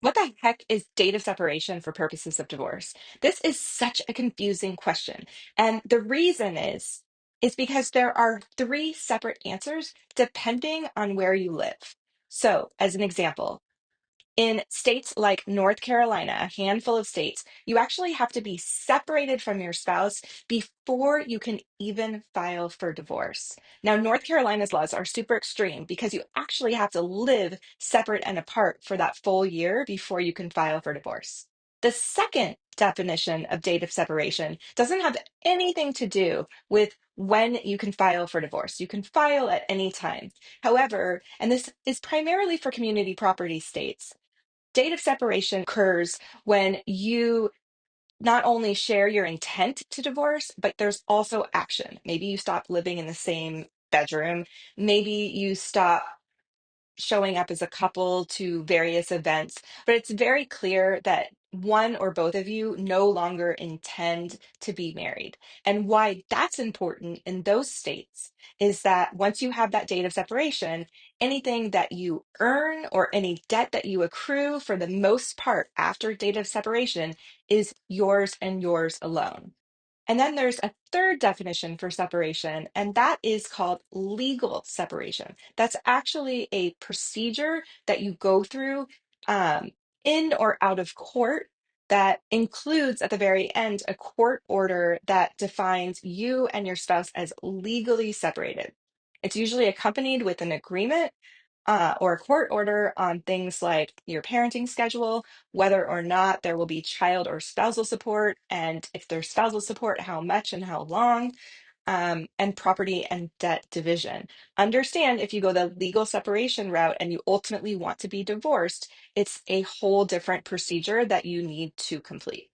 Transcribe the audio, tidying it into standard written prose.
What the heck is date of separation for purposes of divorce? This is such a confusing question. And the reason is because there are three separate answers depending on where you live. So, as an example, in states like North Carolina, a handful of states, you actually have to be separated from your spouse before you can even file for divorce. Now, North Carolina's laws are super extreme because you actually have to live separate and apart for that full year before you can file for divorce. The second definition of date of separation doesn't have anything to do with when you can file for divorce. You can file at any time. However, and this is primarily for community property states, date of separation occurs when you not only share your intent to divorce, but there's also action. Maybe you stop living in the same bedroom. Maybe you stop showing up as a couple to various events, but it's very clear that one or both of you no longer intend to be married. And why that's important in those states is that once you have that date of separation, anything that you earn or any debt that you accrue for the most part after date of separation is yours and yours alone. And then there's a third definition for separation, and that is called legal separation. That's actually a procedure that you go through um, in or out of court that includes at the very end a court order that defines you and your spouse as legally separated. It's usually accompanied with an agreement or a court order on things like your parenting schedule, whether or not there will be child or spousal support, and if there's spousal support, how much and how long, and property and debt division. Understand if you go the legal separation route and you ultimately want to be divorced, it's a whole different procedure that you need to complete.